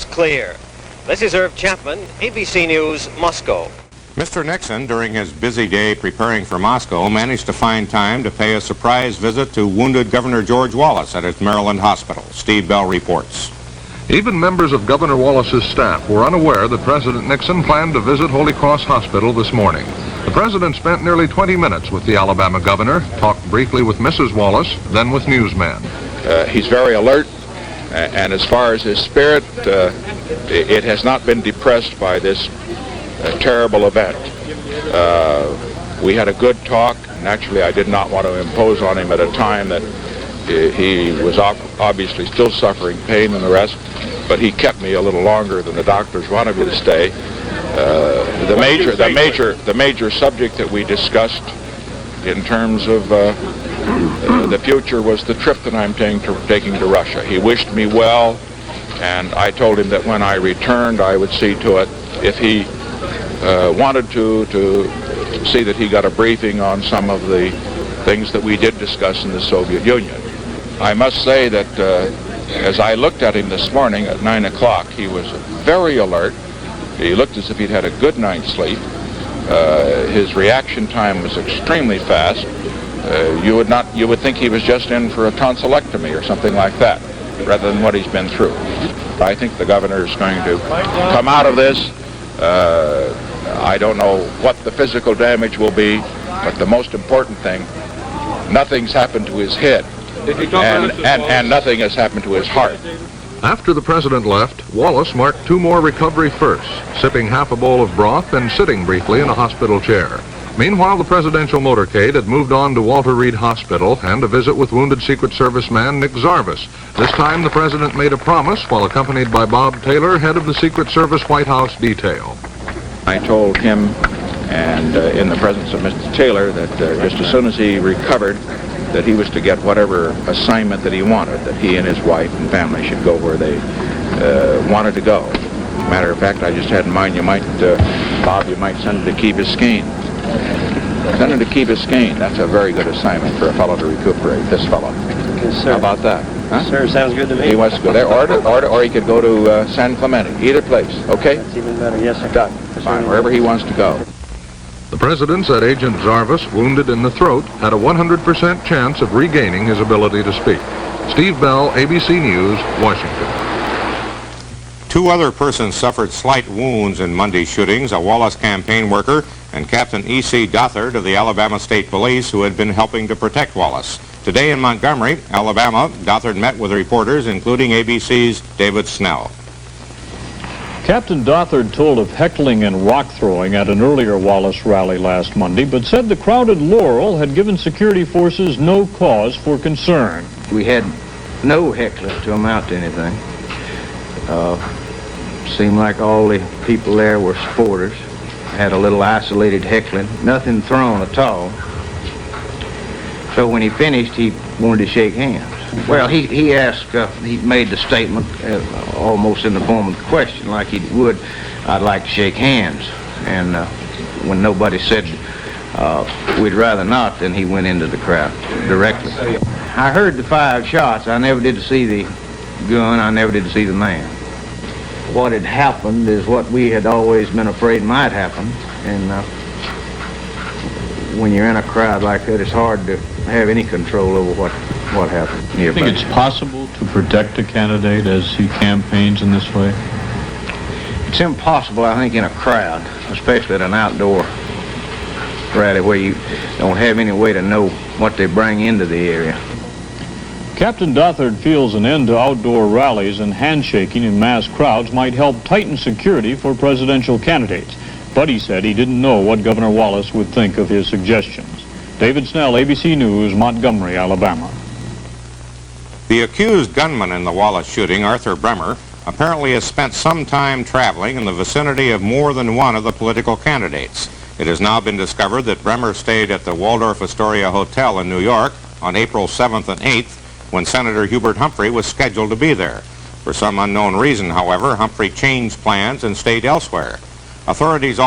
coast clear. This is Irv Chapman, ABC News, Moscow. Mr. Nixon, during his busy day preparing for Moscow, managed to find time to pay a surprise visit to wounded Governor George Wallace at his Maryland hospital. Steve Bell reports. Even members of Governor Wallace's staff were unaware that President Nixon planned to visit Holy Cross Hospital this morning. The president spent nearly 20 minutes with the Alabama governor, talked briefly with Mrs. Wallace, then with newsmen. He's very alert, and as far as his spirit, it has not been depressed by this terrible event. We had a good talk. Naturally, I did not want to impose on him at a time that he was obviously still suffering pain and the rest, but he kept me a little longer than the doctors wanted me to stay. The major subject that we discussed in terms of the future was the trip that I'm taking to Russia. He wished me well, and I told him that when I returned, I would see to it, if he wanted to see that he got a briefing on some of the things that we did discuss in the Soviet Union. I must say that as I looked at him this morning at 9 o'clock, he was very alert. He looked as if he'd had a good night's sleep. His reaction time was extremely fast. You would think he was just in for a tonsillectomy or something like that, rather than what he's been through. I think the governor is going to come out of this. I don't know what the physical damage will be, but the most important thing, nothing's happened to his head, and nothing has happened to his heart. After the president left, Wallace marked 2 more recovery firsts, sipping half a bowl of broth and sitting briefly in a hospital chair. Meanwhile, the presidential motorcade had moved on to Walter Reed Hospital and a visit with wounded Secret Service man Nick Zarvis. This time, the president made a promise while accompanied by Bob Taylor, head of the Secret Service White House detail. I told him, and in the presence of Mr. Taylor, that just as soon as he recovered, that he was to get whatever assignment that he wanted, that he and his wife and family should go where they wanted to go. Matter of fact, I just had in mind, Bob, you might send him to Key Biscayne. Send him to Key Biscayne. That's a very good assignment for a fellow to recuperate, this fellow. Yes, sir. How about that? Huh? Sir, sounds good to me. He wants to go there, or he could go to San Clemente. Either place, okay? That's even better. Yes, sir. Done. Fine, wherever he wants to go. The president said Agent Zarvis, wounded in the throat, had a 100% chance of regaining his ability to speak. Steve Bell, ABC News, Washington. 2 other persons suffered slight wounds in Monday's shootings, a Wallace campaign worker and Captain E.C. Dothard of the Alabama State Police, who had been helping to protect Wallace. Today in Montgomery, Alabama, Dothard met with reporters, including ABC's David Snell. Captain Dothard told of heckling and rock throwing at an earlier Wallace rally last Monday, but said the crowded Laurel had given security forces no cause for concern. We had no heckling to amount to anything. Seemed like all the people there were supporters. Had a little isolated heckling, nothing thrown at all. So when he finished, he wanted to shake hands. Well, he asked, he made the statement almost in the form of a question, like he would, I'd like to shake hands. And when nobody said we'd rather not, then he went into the crowd directly. I heard the 5 shots. I never did see the gun. I never did see the man. What had happened is what we had always been afraid might happen. And when you're in a crowd like that, it's hard to have any control over what happened. Do you think it's possible to protect a candidate as he campaigns in this way? It's impossible, I think, in a crowd, especially at an outdoor rally where you don't have any way to know what they bring into the area. Captain Dothard feels an end to outdoor rallies and handshaking in mass crowds might help tighten security for presidential candidates. But he said he didn't know what Governor Wallace would think of his suggestions. David Snell, ABC News, Montgomery, Alabama. The accused gunman in the Wallace shooting, Arthur Bremer, apparently has spent some time traveling in the vicinity of more than one of the political candidates. It has now been discovered that Bremer stayed at the Waldorf Astoria Hotel in New York on April 7th and 8th when Senator Hubert Humphrey was scheduled to be there. For some unknown reason, however, Humphrey changed plans and stayed elsewhere. Authorities